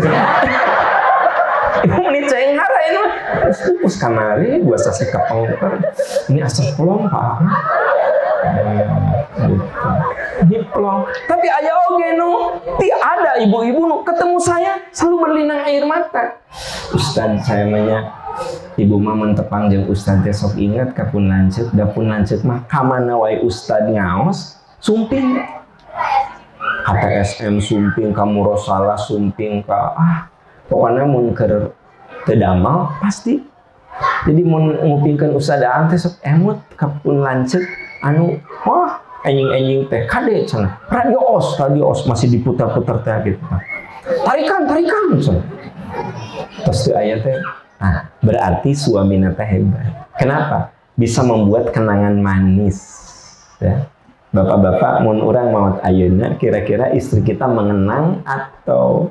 Ibu meni cenghar ini tos pupus kamari gua sase kepengker. Ini asap pelong Pak. Ini pelong. Tapi aya oge nu ti ada ibu-ibu nu ketemu saya selalu berlinang air mata. Ustaz saya manya ibu mah mentepang jeung ustaz teh sok inget kapun lanceuk, da pun lanceuk mah ka mana wae ustaz ngaos sumping. HTSM sumping, kamu Rosala sumping ka pokoknya mun keur teu damal pasti. Jadi mun ngupingkeun ustaz Aan teh sok emut kapun lanceuk anu wah anjing-anjing teh kade cenah radio os masih diputar-putar teh gitu. Tarikan cenah. Terus teu aya teh. Nah, berarti suamina teh hebat. Kenapa? Bisa membuat kenangan manis. Ya. Bapak-bapak mun urang maot ayeuna kira-kira istri kita mengenang atau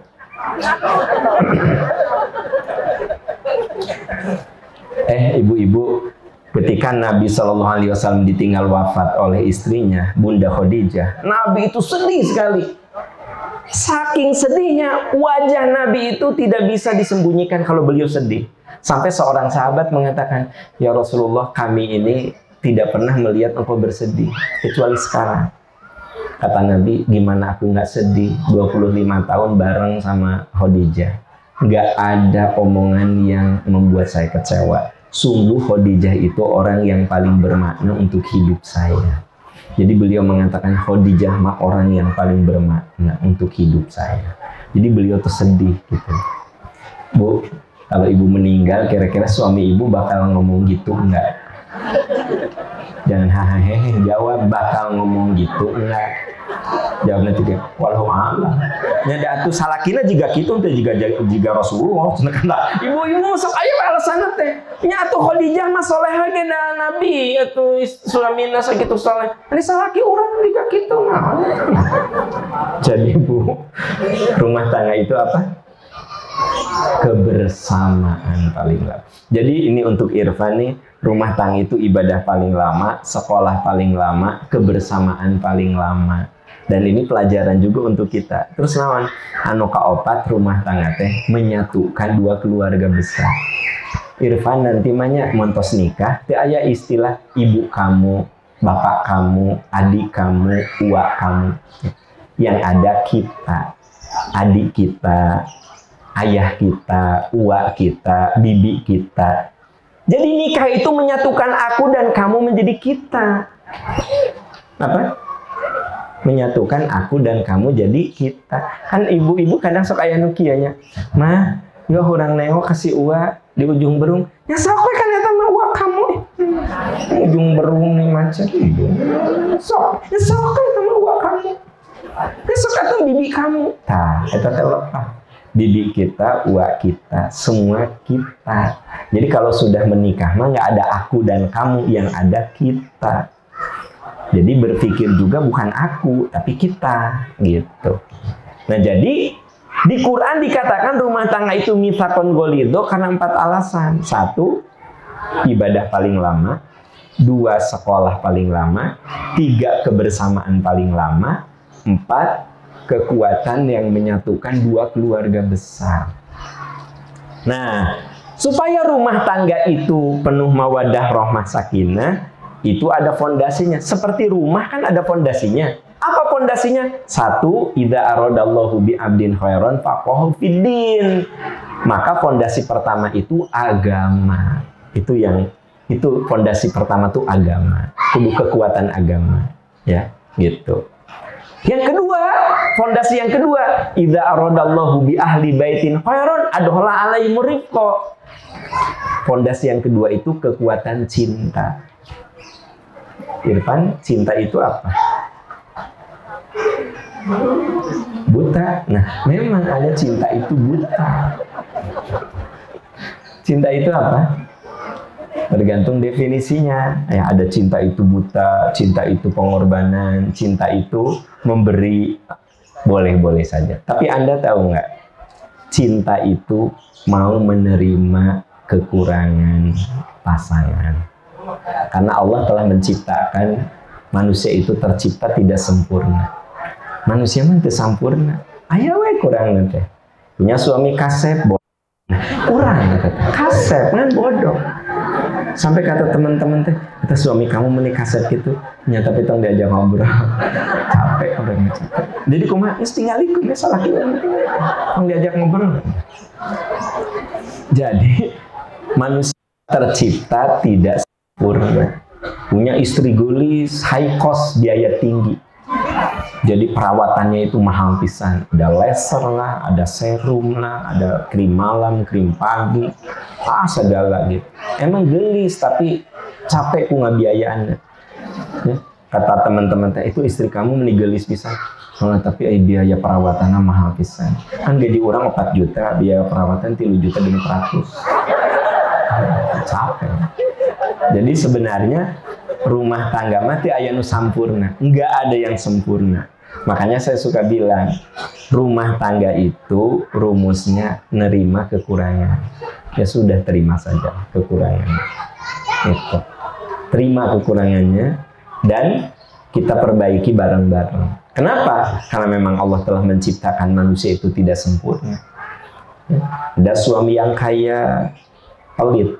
ibu-ibu, ketika Nabi Shallallahu Alaihi Wasallam ditinggal wafat oleh istrinya Bunda Khadijah, Nabi itu sedih sekali. Saking sedihnya, wajah Nabi itu tidak bisa disembunyikan kalau beliau sedih. Sampai seorang sahabat mengatakan, ya Rasulullah, kami ini tidak pernah melihat engkau bersedih, kecuali sekarang. Kata Nabi, gimana aku nggak sedih? 25 tahun bareng sama Khadijah. Nggak ada omongan yang membuat saya kecewa. Sungguh Khadijah itu orang yang paling bermakna untuk hidup saya. Jadi beliau mengatakan Khadijah mah orang yang paling bermakna untuk hidup saya. Jadi beliau tersedih gitu. Bu, kalau ibu meninggal, kira-kira suami ibu bakal ngomong gitu enggak? Jangan hahaha, jawab bakal ngomong gitu enggak? Jawabnya tiga, walau a'lam. Nyada atuh salakina juga gitu teh juga Rasulullah. Ibu-ibu masuk aya alasanna teh. Nya atuh Khadijah mah salehah ge da Nabi atuh suamina sakitu saleh. Ari salaki urang juga kitu mah. Jadi Bu, rumah tangga itu apa? Kebersamaan paling lama. Jadi ini untuk Irfan nih, rumah tangga itu ibadah paling lama, sekolah paling lama, kebersamaan paling lama. Dan ini pelajaran juga untuk kita. Terus nawan anu kaopat rumah tangga teh menyatukan dua keluarga besar. Irfan nanti manya montos nikah, teu aya istilah ibu kamu, bapak kamu, adik kamu, uak kamu. Yang ada kita, adik kita, ayah kita, uak kita, bibi kita. Jadi nikah itu menyatukan aku dan kamu menjadi kita. Apa? Menyatukan aku dan kamu jadi kita. Kan ibu-ibu kadang sok aya nu kieu nya. Mah, yo urang nengok kasih uak di ujung berung. Ya sok we kan eta mah uak kamu. Ujung berung nih macet ibu. Sok, ya sok kan eta mah uak kamu. Ya sok eta bibi kamu. Tah, eta teh lepas. Bibi kita, uak kita, semua kita. Jadi kalau sudah menikah mah nggak ada aku dan kamu, yang ada kita. Jadi berpikir juga bukan aku, tapi kita, gitu. Nah jadi di Quran dikatakan rumah tangga itu mitsaqon ghalidho karena 4 alasan. 1, ibadah paling lama. 2, sekolah paling lama. 3, kebersamaan paling lama. 4, kekuatan yang menyatukan dua keluarga besar. Nah, supaya rumah tangga itu penuh mawaddah, rahmah, sakinah, itu ada fondasinya. Seperti rumah kan ada fondasinya. Apa fondasinya? 1, idza aradallahu bi abdin khairan faqahu fiddin. Maka fondasi pertama itu agama. Itu fondasi pertama tuh agama. Kudu kekuatan agama, ya, gitu. Yang kedua, fondasi yang kedua, idza aradallahu bi ahli baitin khairan adkhala alaihim rifqa. Fondasi yang kedua itu kekuatan cinta. Irfan, cinta itu apa? Buta. Nah, memang ada cinta itu buta. Cinta itu apa? Tergantung definisinya. Ya, ada cinta itu buta, cinta itu pengorbanan, cinta itu memberi. Boleh-boleh saja. Tapi Anda tahu nggak? Cinta itu mau menerima kekurangan pasangan. Karena Allah telah menciptakan manusia itu tercipta tidak sempurna. Manusia mah teu sampurna. Aya we kurang nanti. Punya suami kasep bodoh. Kurang kata. Kasep kan bodoh. Sampai kata teman-teman teh, kata suami kamu menikah kasep gitu. Nya tapi tong diajak ngobrol. Capek orangnya capek. Jadi kumaha geus tinggaliku geus salah kieu. Tong diajak ngobrol. Jadi manusia tercipta tidak sempurna. Punya istri gelis, high cost, biaya tinggi. Jadi perawatannya itu mahal pisan. Ada laser lah, ada serum lah, ada krim malam, krim pagi, segala gitu. Emang gelis tapi capek ku ngabiayaannya. Ya, kata teman-teman teh, itu istri kamu meni gelis pisan. Oh, tapi biaya perawatannya mahal pisan. Kan gaji orang 4 juta, biaya perawatan 3 juta 500. Capek. Jadi sebenarnya rumah tangga mati aya nu sampurna, enggak ada yang sempurna. Makanya saya suka bilang, rumah tangga itu rumusnya nerima kekurangan. Ya sudah, terima saja kekurangan. Itu. Terima kekurangannya dan kita perbaiki bareng-bareng. Kenapa? Karena memang Allah telah menciptakan manusia itu tidak sempurna. Ada suami yang kaya, pelit.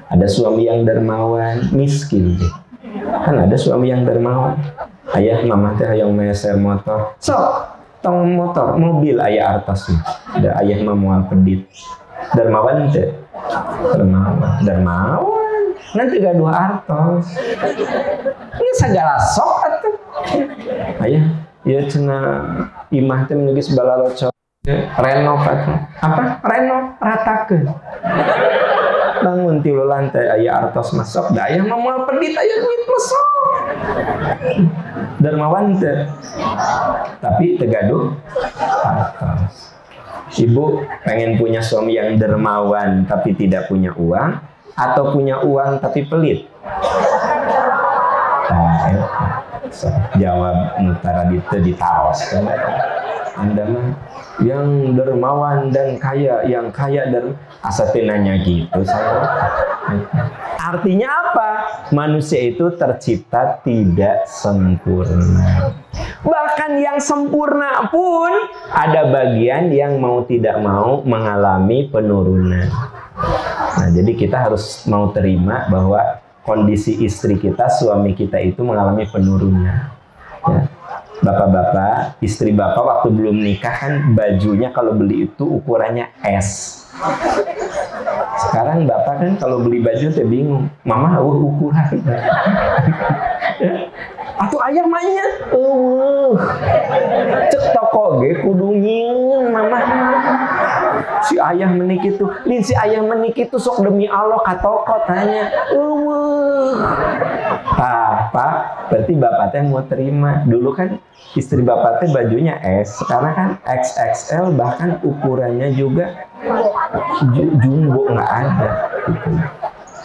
Ada suami yang dermawan, miskin. Kan ada suami yang dermawan. Ayah mama teh yang meser motor. Sok, tong motor, mobil ayah artos. Ada ayah mama pedit. Dermawan teh. Dermawan. Nanti gaduh artos. Ini segala sok atuh. Ayah, ya cenah imah teh geus balaloco. Renov atuh. Apa? Renov ratakeun. Bangun tilu lantai aya artos masuk da aya mah moal pedit aya duit masuk. Dermawan teh. Tapi tegaduh artos. Ibu pengen punya suami yang dermawan tapi tidak punya uang, atau punya uang tapi pelit? Jawab nutara di taos kan. Anda mah yang dermawan dan kaya, yang kaya dan asate nanya gitu saya. Artinya apa? Manusia itu tercipta tidak sempurna. Bahkan yang sempurna pun ada bagian yang mau tidak mau mengalami penurunan. Nah, jadi kita harus mau terima bahwa kondisi istri kita, suami kita itu mengalami penurunan. Ya. Bapak-bapak, istri bapak waktu belum nikah kan bajunya kalau beli itu ukurannya S. Sekarang bapak kan kalau beli baju teh bingung, mama ukuran. Atau ayah mainnya, cek toko ge kudu nyieun mama. Si ayah menik itu, si ayah menik itu sok demi Allah ka toko tanya, Pak, berarti bapak teh mau terima. Dulu kan istri bapak teh bajunya S, sekarang kan XXL, bahkan ukurannya juga jumbo nggak ada. Gitu.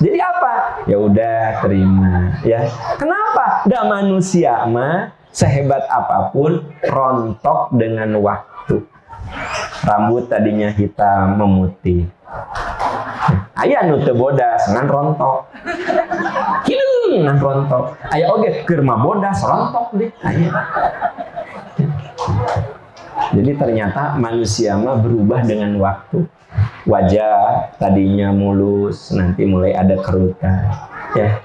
Jadi apa? Ya udah terima, ya. Kenapa? Dah manusia mah sehebat apapun rontok dengan waktu. Rambut tadinya hitam memutih. Aya nu teu bodas ngan rontok. Hideung ngan rontok. Aya oge keur mah bodas rontok deh. Aya. Jadi ternyata manusia mah berubah dengan waktu. Wajah tadinya mulus, nanti mulai ada kerutan, ya,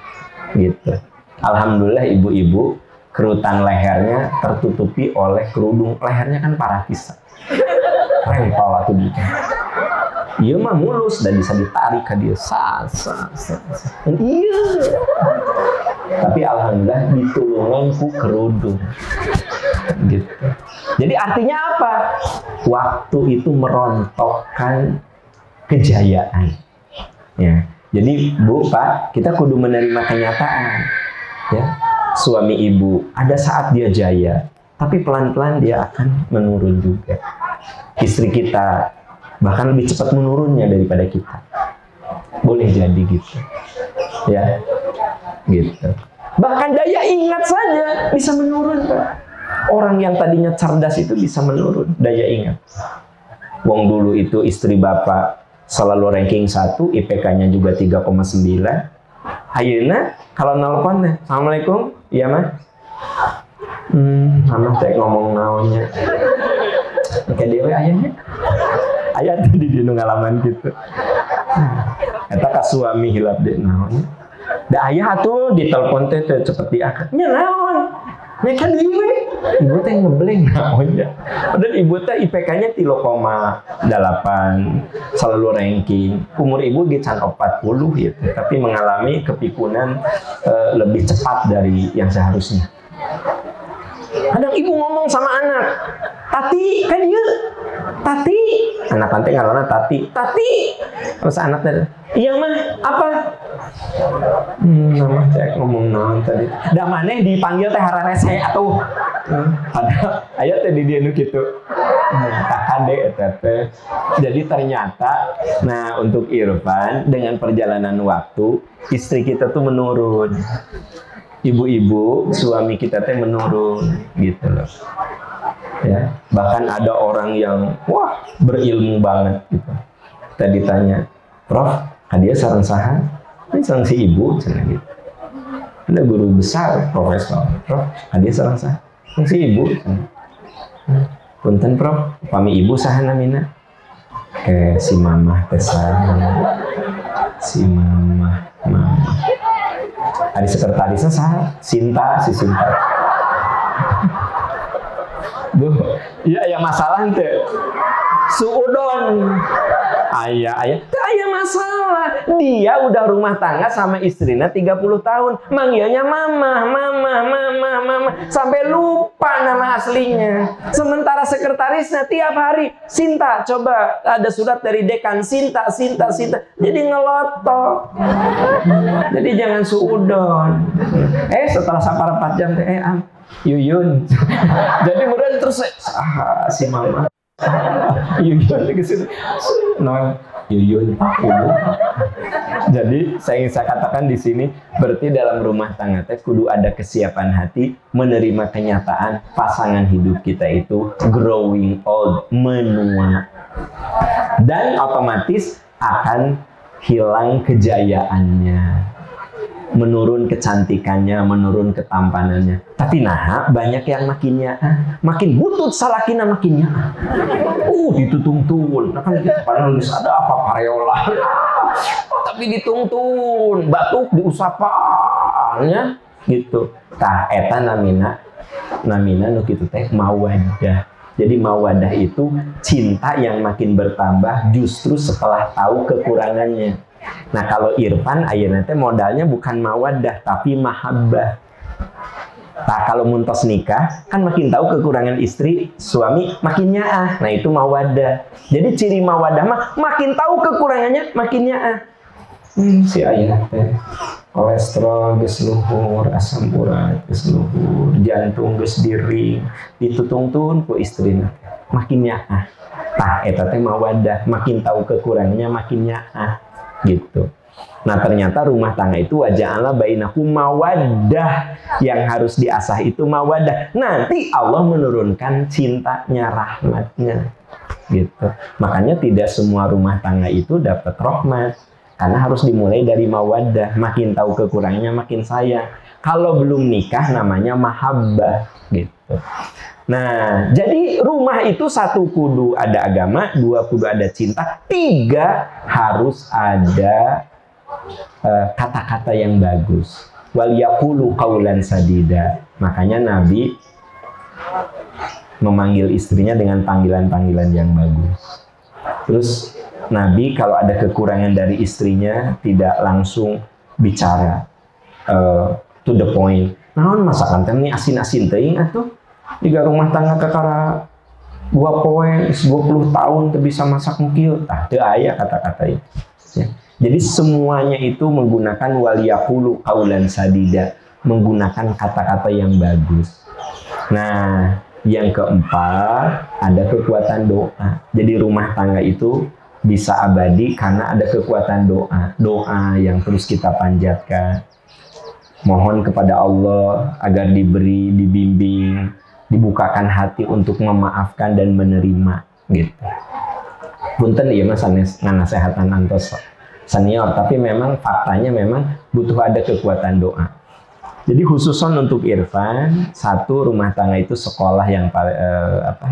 gitu. Alhamdulillah ibu-ibu kerutan lehernya tertutupi oleh kerudung. Lehernya kan parah pisan. Rempal atuh di. Iya mah mulus dan bisa ditarik ke dia. Iya. Tapi alhamdulillah ditulungan ku kerudung. Gitu. Jadi artinya apa? Waktu itu merontokkan kejayaan. Ya. Jadi Bu, Pak, kita kudu menerima kenyataan. Ya. Suami ibu, ada saat dia jaya, tapi pelan-pelan dia akan menurun juga. Istri kita bahkan lebih cepat menurunnya daripada kita. Boleh jadi gitu. Ya. Gitu. Bahkan daya ingat saja bisa menurun, Pak. Orang yang tadinya cerdas itu bisa menurun daya ingat. Wong dulu itu istri bapak selalu ranking 1, IPK-nya juga 3,9. Ayeuna kalau nelpon teh, "Assalamualaikum." "Iya, Mah." Mama teh ngomong naonnya. Oke dewe ayahnya. Ayah tadi di ngalaman gitu. Eta ka suami hilap deh naonnya. Da ayah atuh ditelepon teh cepet diangkat. Nya naon? Mereka dewe. Ibu teh ngebleng naonnya. Padahal ibu teh IPK-nya 3,8, selalu ranking. Umur ibu ge can 40 gitu, tapi mengalami kepikunan lebih cepat dari yang seharusnya. Kadang ibu ngomong sama anak, "Tati, kan dia Tati." Anak tante ngarana Tati. "Tati." Terus anaknya, "Iya mah, apa?" Nama cek ngomong naon tadi. Da maneh dipanggil teh hararese atuh. Ada aya teh di dieu nu kitu. Kakade eta teh. Jadi ternyata nah untuk Irfan dengan perjalanan waktu istri kita tuh menurun. Ibu-ibu, suami kita teh menurun gitu loh. Ya, bahkan ada orang yang wah berilmu banget gitu. Kita ditanya, "Prof, dia sareng saha?" Ini sareng si ibu cenah gitu. Ada guru besar, profesor, Prof, dia serang sah, si ibu. Punten Prof, pami ibu saha namina? Si mamah besar, si mamah. Ada sekretarisnya saha? Sinta, si Sinta. Duh, iya masalah ente. Suudon. Ayah masalah. Dia udah rumah tangga sama istrinya 30 tahun. Manggilnya mama. Sampai lupa nama aslinya. Sementara sekretarisnya tiap hari, Sinta, coba ada surat dari dekan, Sinta. Jadi ngelotok. Jadi jangan suudon. Setelah sapar 4 jam, Yuyun. Jadi kemudian terus si mama. Yuyun ke situ. Yuyun. Jadi saya katakan di sini berarti dalam rumah tangga teh kudu ada kesiapan hati menerima kenyataan pasangan hidup kita itu growing old, menua. Dan otomatis akan hilang kejayaannya, menurun kecantikannya, menurun ketampanannya. Tapi banyak yang makin butut salakina makinnya. Ditutun. Nah kan gitu, padahal ada apa pareola. Tapi ditungtun, batuk diusapannya gitu. Tah eta namina nu kitu teh mawaddah. Jadi mawaddah itu cinta yang makin bertambah justru setelah tahu kekurangannya. Nah kalau irfan ayeuna teh modalnya bukan mawaddah tapi mahabbah. Nah kalau muntos nikah kan makin tahu kekurangan istri, suami makin nyaah. Nah itu mawaddah. Jadi ciri mawaddah makin tahu kekurangannya makin nyaah. Si ayah teh kolesterol geus luhur, asam urat geus luhur, jantung geus diring, ditutungtun ku istrina makin nyaah. Tah eta teh mawaddah, makin tahu kekurangannya makin nyaah. Gitu. Nah ternyata rumah tangga itu waja'ala bainakum mawaddah, yang harus diasah itu mawaddah. Nanti Allah menurunkan cintanya, rahmatnya, gitu. Makanya tidak semua rumah tangga itu dapat rahmat, karena harus dimulai dari mawaddah. Makin tahu kekurangannya makin sayang. Kalau belum nikah namanya mahabbah, gitu. Nah, jadi rumah itu 1 kudu ada agama, 2 kudu ada cinta, 3 harus ada kata-kata yang bagus. Wal yaqulu qaulan sadida. Makanya Nabi memanggil istrinya dengan panggilan-panggilan yang bagus. Terus Nabi kalau ada kekurangan dari istrinya tidak langsung bicara to the point. Naon masakan teh ini asin-asin teuing atuh. Jika rumah tangga kakara 2 poe 20 tahun teu bisa masak mukil. Teu aya kata-kata itu. Ya. Jadi semuanya itu menggunakan wal yaqulu qaulan sadida, menggunakan kata-kata yang bagus. Nah, yang keempat ada kekuatan doa. Jadi rumah tangga itu bisa abadi karena ada kekuatan doa. Doa yang terus kita panjatkan. Mohon kepada Allah agar diberi, dibimbing, dibukakan hati untuk memaafkan dan menerima, gitu. Punten ieu mah sanes nganasehatan antos senior, tapi memang faktanya memang butuh ada kekuatan doa. Jadi khususon untuk irfan, 1 rumah tangga itu sekolah yang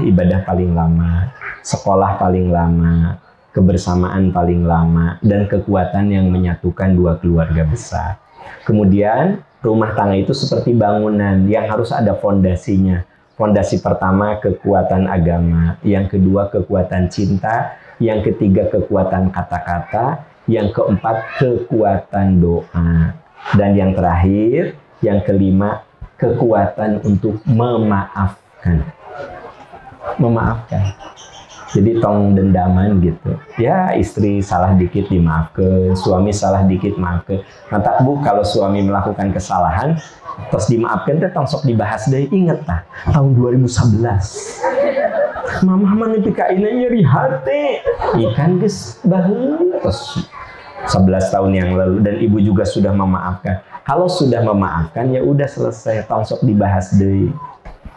ibadah paling lama, sekolah paling lama, kebersamaan paling lama, dan kekuatan yang menyatukan 2 keluarga besar. Kemudian rumah tangga itu seperti bangunan yang harus ada fondasinya. Fondasi pertama kekuatan agama, yang kedua kekuatan cinta, yang ketiga kekuatan kata-kata, yang keempat kekuatan doa, dan yang terakhir, yang kelima kekuatan untuk memaafkan. Jadi tong dendaman gitu. Ya istri salah dikit dimaafkan, suami salah dikit maafkan. Nah tak bu kalau suami melakukan kesalahan terus dimaafkan teh tong sok dibahas deh. Ingat tah tahun 2011 mamah mana pikaina nyeri hati ikan geus baheula terus 11 tahun yang lalu, dan ibu juga sudah memaafkan. Kalau sudah memaafkan ya udah selesai, tong sok dibahas deh.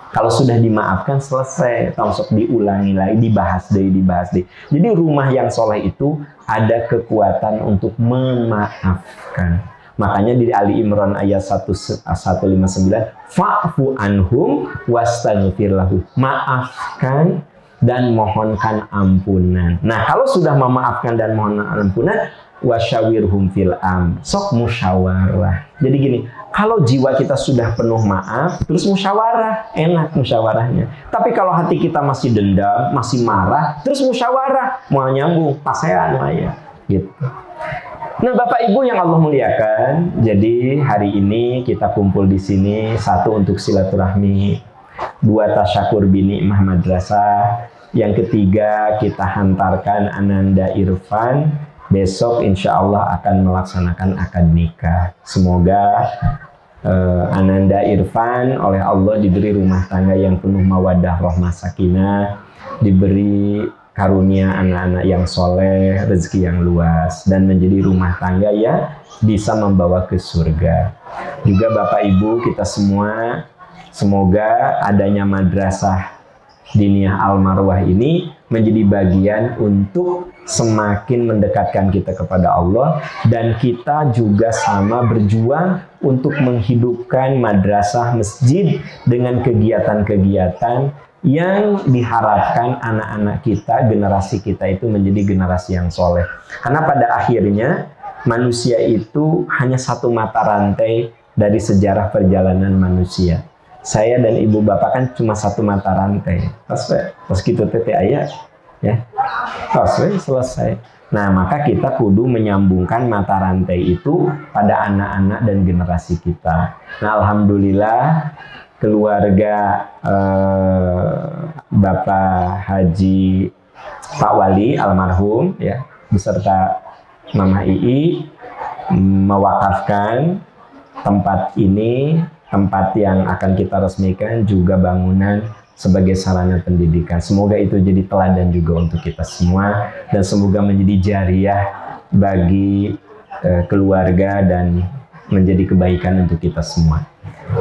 Kalau sudah dimaafkan selesai, tong sok diulangi lagi, dibahas deh. Jadi rumah yang soleh itu ada kekuatan untuk memaafkan. Makanya di Ali Imran ayat 159, fa'fu anhum wastaghfir lahu. Maafkan dan mohonkan ampunan. Nah, kalau sudah memaafkan dan mohon ampunan, wasyawirhum fil sok musyawarah. Jadi gini, kalau jiwa kita sudah penuh maaf, terus musyawarah, enak musyawarahnya. Tapi kalau hati kita masih dendam, masih marah, terus musyawarah, mau nyambung, pasean lah ya, gitu. Nah, Bapak Ibu yang Allah muliakan, jadi hari ini kita kumpul di sini, satu untuk silaturahmi, dua tasyakur binikmah madrasah, yang ketiga kita hantarkan Ananda Irfan, besok insya Allah akan melaksanakan akad nikah. Semoga Ananda Irfan oleh Allah diberi rumah tangga yang penuh mawaddah rahmah sakinah, diberi karunia anak-anak yang soleh, rezeki yang luas, dan menjadi rumah tangga yang bisa membawa ke surga. Juga Bapak Ibu kita semua, semoga adanya madrasah Diniyah Al-Marwah ini menjadi bagian untuk semakin mendekatkan kita kepada Allah, dan kita juga sama berjuang untuk menghidupkan madrasah masjid dengan kegiatan-kegiatan yang diharapkan anak-anak kita, generasi kita itu menjadi generasi yang soleh. Karena pada akhirnya manusia itu hanya satu mata rantai dari sejarah perjalanan manusia. Saya dan ibu bapak kan cuma satu mata rantai. Pas gitu tete ayah, ya, selesai. Nah, maka kita kudu menyambungkan mata rantai itu pada anak-anak dan generasi kita. Nah, alhamdulillah keluarga Bapak Haji Pak Wali almarhum, ya, beserta Mama Ii mewakafkan tempat ini, tempat yang akan kita resmikan, juga bangunan sebagai sarana pendidikan. Semoga itu jadi teladan juga untuk kita semua, dan semoga menjadi jariah bagi keluarga dan menjadi kebaikan untuk kita semua.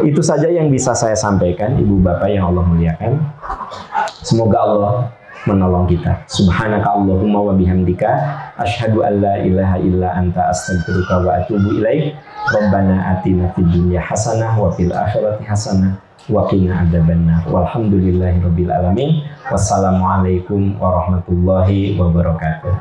Itu saja yang bisa saya sampaikan, Ibu Bapak yang Allah muliakan. Semoga Allah menolong kita. Subhanaka Allahumma wa bihamdika asyhadu an la ilaha illa anta astaghfiruka wa atubu ilaik. Rabbana atina fid dunya hasanah wa fil akhirati hasanah wa qina adzabannar. Walhamdulillahirabbil alamin. Wassalamualaikum warahmatullahi wabarakatuh.